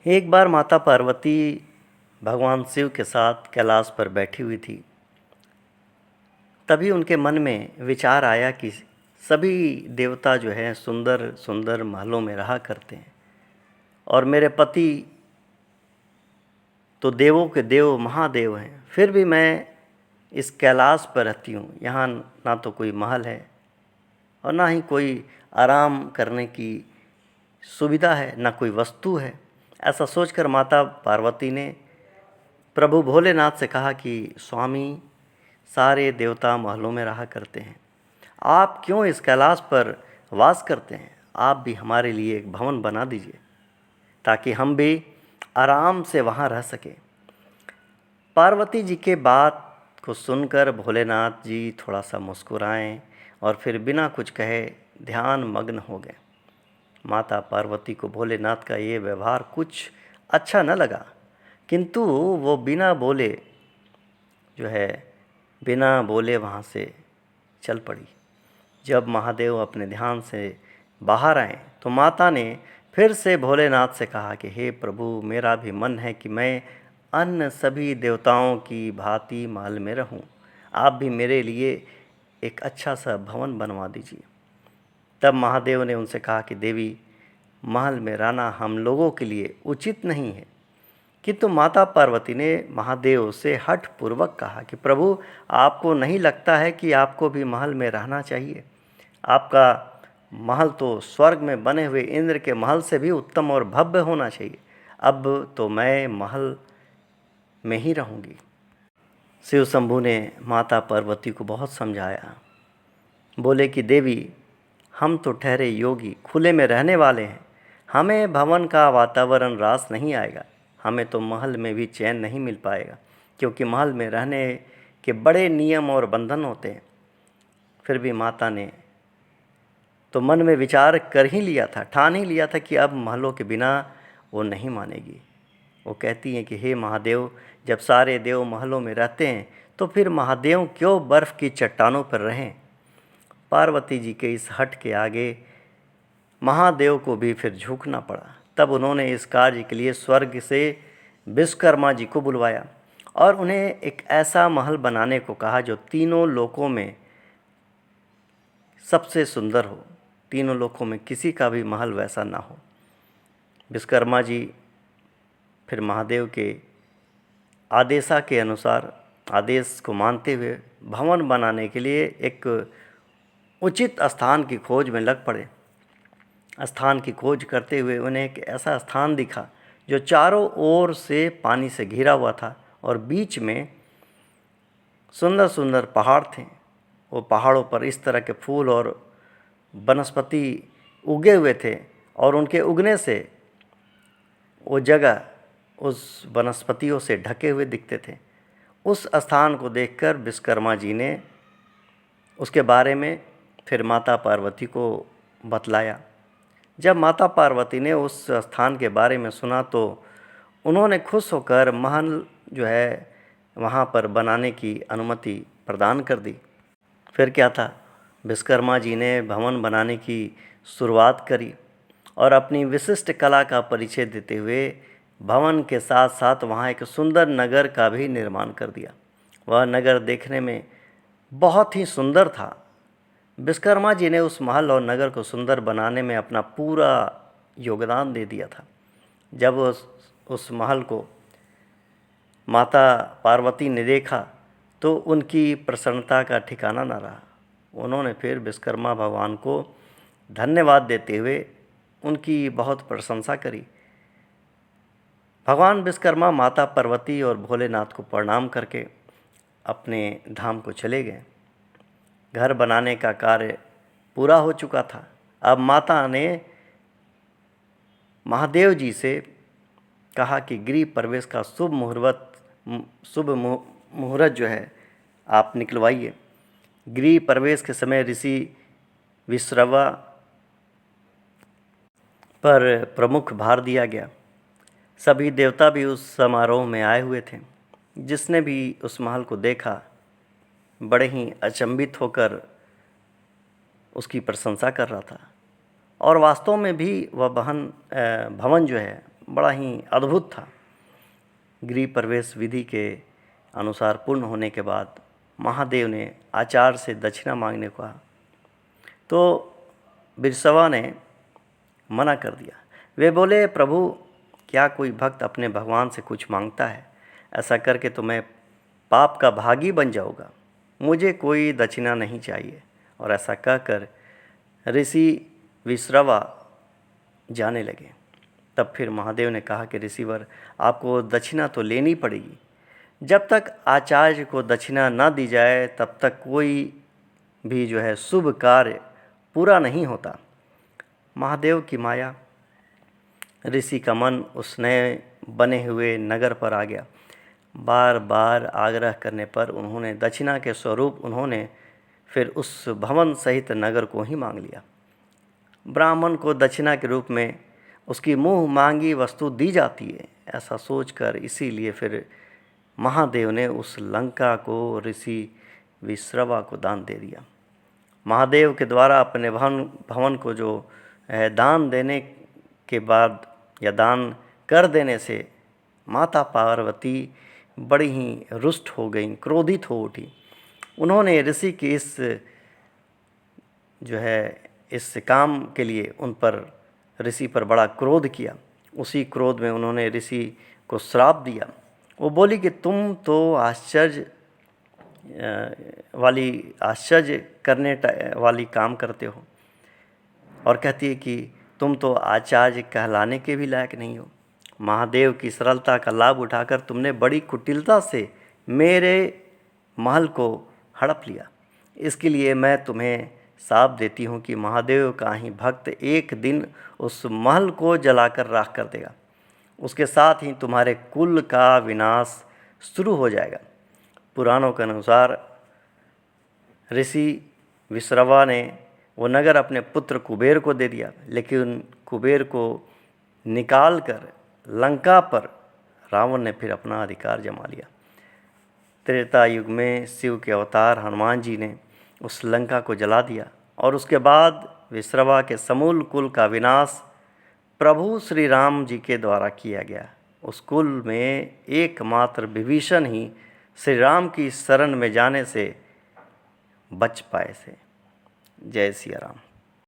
एक बार माता पार्वती भगवान शिव के साथ कैलाश पर बैठी हुई थी। तभी उनके मन में विचार आया कि सभी देवता जो हैं सुंदर सुंदर महलों में रहा करते हैं और मेरे पति तो देवों के देव महादेव हैं, फिर भी मैं इस कैलाश पर रहती हूँ। यहाँ ना तो कोई महल है और ना ही कोई आराम करने की सुविधा है, ना कोई वस्तु है। ऐसा सोचकर माता पार्वती ने प्रभु भोलेनाथ से कहा कि स्वामी, सारे देवता महलों में रहा करते हैं, आप क्यों इस कैलाश पर वास करते हैं? आप भी हमारे लिए एक भवन बना दीजिए ताकि हम भी आराम से वहाँ रह सकें। पार्वती जी के बात को सुनकर भोलेनाथ जी थोड़ा सा मुस्कुराए और फिर बिना कुछ कहे ध्यान मग्न हो गए। माता पार्वती को भोलेनाथ का ये व्यवहार कुछ अच्छा न लगा, किंतु वो बिना बोले वहाँ से चल पड़ी। जब महादेव अपने ध्यान से बाहर आए तो माता ने फिर से भोलेनाथ से कहा कि हे प्रभु, मेरा भी मन है कि मैं अन्य सभी देवताओं की भांति महल में रहूं। आप भी मेरे लिए एक अच्छा सा भवन बनवा दीजिए। तब महादेव ने उनसे कहा कि देवी, महल में रहना हम लोगों के लिए उचित नहीं है। किंतु माता पार्वती ने महादेव से हठ पूर्वक कहा कि प्रभु, आपको नहीं लगता है कि आपको भी महल में रहना चाहिए? आपका महल तो स्वर्ग में बने हुए इंद्र के महल से भी उत्तम और भव्य होना चाहिए। अब तो मैं महल में ही रहूँगी। शिव शंभू ने माता पार्वती को बहुत समझाया। बोले कि देवी, हम तो ठहरे योगी, खुले में रहने वाले हैं, हमें भवन का वातावरण रास नहीं आएगा। हमें तो महल में भी चैन नहीं मिल पाएगा, क्योंकि महल में रहने के बड़े नियम और बंधन होते हैं। फिर भी माता ने तो मन में विचार कर ही लिया था, ठान ही लिया था कि अब महलों के बिना वो नहीं मानेगी। वो कहती हैं कि हे महादेव, जब सारे देव महलों में रहते हैं तो फिर महादेव क्यों बर्फ़ की चट्टानों पर रहें? पार्वती जी के इस हठ के आगे महादेव को भी फिर झुकना पड़ा। तब उन्होंने इस कार्य के लिए स्वर्ग से विश्वकर्मा जी को बुलवाया और उन्हें एक ऐसा महल बनाने को कहा जो तीनों लोकों में सबसे सुंदर हो। तीनों लोकों में किसी का भी महल वैसा ना हो। विश्वकर्मा जी फिर महादेव के आदेश को मानते हुए भवन बनाने के लिए एक उचित स्थान की खोज में लग पड़े। स्थान की खोज करते हुए उन्हें एक ऐसा स्थान दिखा जो चारों ओर से पानी से घिरा हुआ था और बीच में सुंदर सुंदर पहाड़ थे। वो पहाड़ों पर इस तरह के फूल और वनस्पति उगे हुए थे और उनके उगने से वो जगह उस वनस्पतियों से ढके हुए दिखते थे। उस स्थान को देखकर विश्वकर्मा जी ने उसके बारे में फिर माता पार्वती को बतलाया। जब माता पार्वती ने उस स्थान के बारे में सुना तो उन्होंने खुश होकर महल जो है वहाँ पर बनाने की अनुमति प्रदान कर दी। फिर क्या था, विश्वकर्मा जी ने भवन बनाने की शुरुआत करी और अपनी विशिष्ट कला का परिचय देते हुए भवन के साथ साथ वहाँ एक सुंदर नगर का भी निर्माण कर दिया। वह नगर देखने में बहुत ही सुंदर था। विश्वकर्मा जी ने उस महल और नगर को सुंदर बनाने में अपना पूरा योगदान दे दिया था। जब उस महल को माता पार्वती ने देखा तो उनकी प्रसन्नता का ठिकाना न रहा। उन्होंने फिर विश्वकर्मा भगवान को धन्यवाद देते हुए उनकी बहुत प्रशंसा करी। भगवान विश्वकर्मा माता पार्वती और भोलेनाथ को प्रणाम करके अपने धाम को चले गए। घर बनाने का कार्य पूरा हो चुका था। अब माता ने महादेव जी से कहा कि गृह प्रवेश का शुभ मुहूर्त जो है आप निकलवाइए। गृह प्रवेश के समय ऋषि विश्रवा पर प्रमुख भार दिया गया। सभी देवता भी उस समारोह में आए हुए थे। जिसने भी उस महल को देखा बड़े ही अचंभित होकर उसकी प्रशंसा कर रहा था और वास्तव में भी वह भवन जो है बड़ा ही अद्भुत था। गृह प्रवेश विधि के अनुसार पूर्ण होने के बाद महादेव ने आचार्य से दक्षिणा मांगने को कहा, तो बिरसवा ने मना कर दिया। वे बोले, प्रभु क्या कोई भक्त अपने भगवान से कुछ मांगता है? ऐसा करके तो मैं पाप का भागी बन जाऊंगा, मुझे कोई दक्षिणा नहीं चाहिए। और ऐसा कहकर ऋषि विश्रवा जाने लगे। तब फिर महादेव ने कहा कि ऋषिवर, आपको दक्षिणा तो लेनी पड़ेगी। जब तक आचार्य को दक्षिणा न दी जाए तब तक कोई भी जो है शुभ कार्य पूरा नहीं होता। महादेव की माया, ऋषि का मन उस नए बने हुए नगर पर आ गया। बार बार आग्रह करने पर उन्होंने दक्षिणा के स्वरूप उन्होंने फिर उस भवन सहित नगर को ही मांग लिया। ब्राह्मण को दक्षिणा के रूप में उसकी मुँह मांगी वस्तु दी जाती है, ऐसा सोचकर इसीलिए फिर महादेव ने उस लंका को ऋषि विश्रवा को दान दे दिया। महादेव के द्वारा अपने भवन को जो है दान देने के बाद या दान कर देने से माता पार्वती बड़ी ही रुष्ट हो गई, क्रोधित हो उठी। उन्होंने ऋषि की इस काम के लिए ऋषि पर बड़ा क्रोध किया। उसी क्रोध में उन्होंने ऋषि को श्राप दिया। वो बोली कि तुम तो आश्चर्य करने वाली काम करते हो, और कहती है कि तुम तो आचार्य कहलाने के भी लायक नहीं हो। महादेव की सरलता का लाभ उठाकर तुमने बड़ी कुटिलता से मेरे महल को हड़प लिया। इसके लिए मैं तुम्हें साप देती हूँ कि महादेव का ही भक्त एक दिन उस महल को जलाकर राख कर देगा। उसके साथ ही तुम्हारे कुल का विनाश शुरू हो जाएगा। पुराणों के अनुसार ऋषि विश्रवा ने वो नगर अपने पुत्र कुबेर को दे दिया, लेकिन कुबेर को निकाल कर लंका पर रावण ने फिर अपना अधिकार जमा लिया। त्रेता युग में शिव के अवतार हनुमान जी ने उस लंका को जला दिया, और उसके बाद विश्रवा के समूल कुल का विनाश प्रभु श्री राम जी के द्वारा किया गया। उस कुल में एकमात्र विभीषण ही श्री राम की शरण में जाने से बच पाए थे। जय सिया राम।